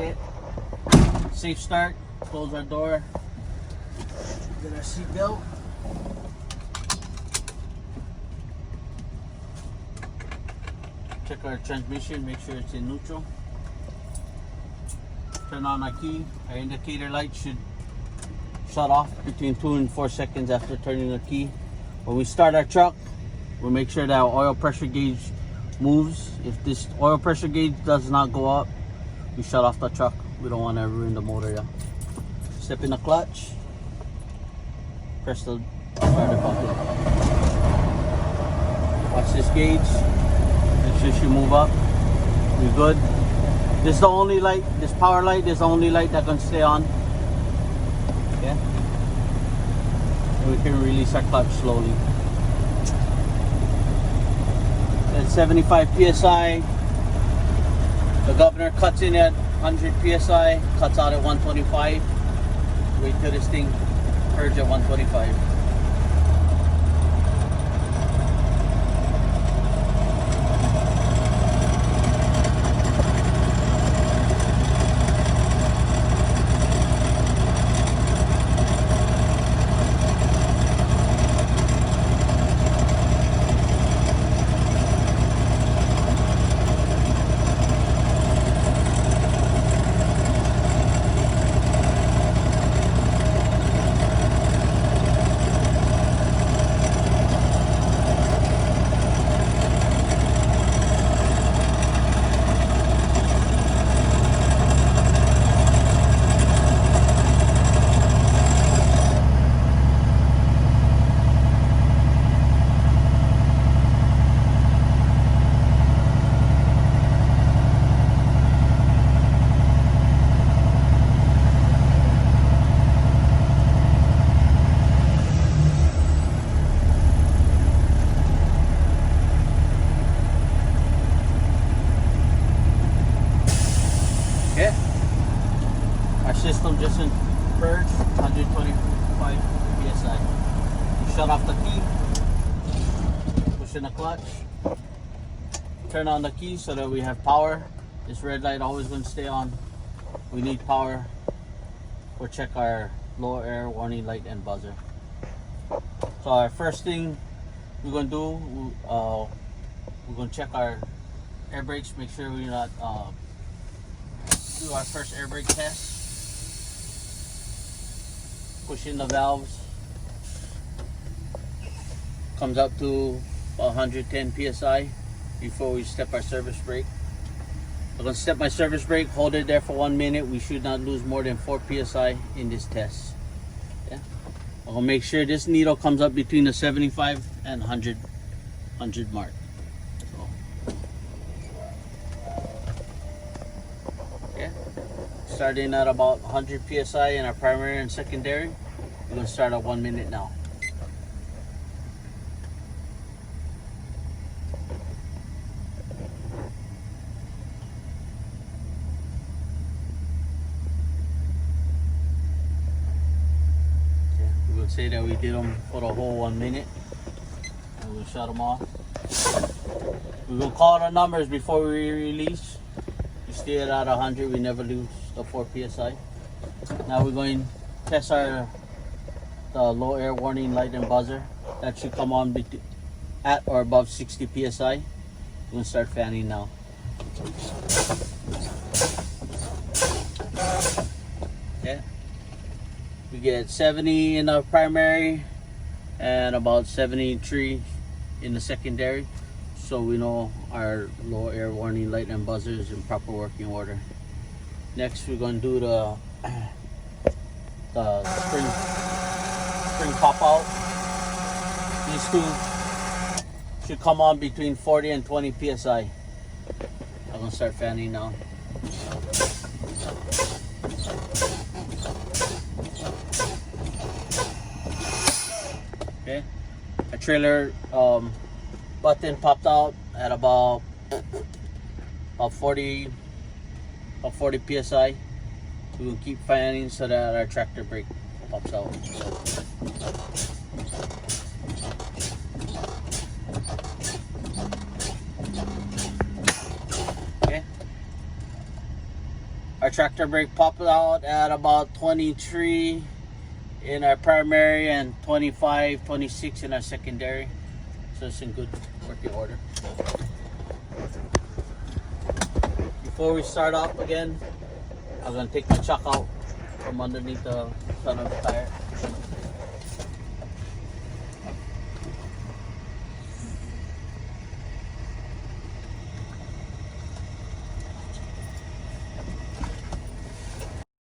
Okay. Safe start. Close our door. Get our seat belt. Check our transmission, make sure it's in neutral. Turn on our key. Our indicator light should shut off between 2 and 4 seconds after turning the key. When we start our truck, we'll make sure that our oil pressure gauge moves. If this oil pressure gauge does not go up, we shut off the truck. We don't want to ruin the motor. Yeah. Step in the clutch. Press the starter button. Watch this gauge. Make sure she move up. We're good. This is the only light. This power light is the only light that can stay on. Okay. And we can release our clutch slowly. At 75 psi, the governor cuts in at 100 psi, cuts out at 125. Wait till this thing purge at 125. System just in purge, 125 psi. You shut off the key, push in the clutch, turn on the key so that we have power. This red light always going to stay on. We need power. We'll check our low air warning light and buzzer. So our first thing we're going to do, we're going to check our air brakes, make sure we're not do our first air brake test. Push in the valves, comes up to 110 psi before we step our service brake. I'm going to step my service brake, hold it there for 1 minute. We should not lose more than 4 psi in this test. Yeah. I'm going to make sure this needle comes up between the 75 and 100 mark. So, yeah. Starting at about 100 psi in our primary and secondary. We're going to start at 1 minute now. Okay, we will say that we did them for the whole 1 minute. And we'll shut them off. We will call the numbers before we release. We stay at 100, we never lose the 4 psi. Now we're going to test the low air warning light and buzzer. That should come on at or above 60 psi. We're going to start fanning now. Yeah. We get 70 in the primary and about 73 in the secondary. So we know our low air warning light and buzzer is in proper working order. Next, we're going to do the spring pop out. These two should come on between 40 and 20 psi. I'm going to start fanning now. Okay, a trailer button popped out at about 40 psi. We will keep fanning so that our tractor brake pops out. Okay. Our tractor brake popped out at about 23 in our primary and 25, 26 in our secondary. So it's in good working order. Before we start up again, I'm gonna take my chuck out from underneath the front of the tire.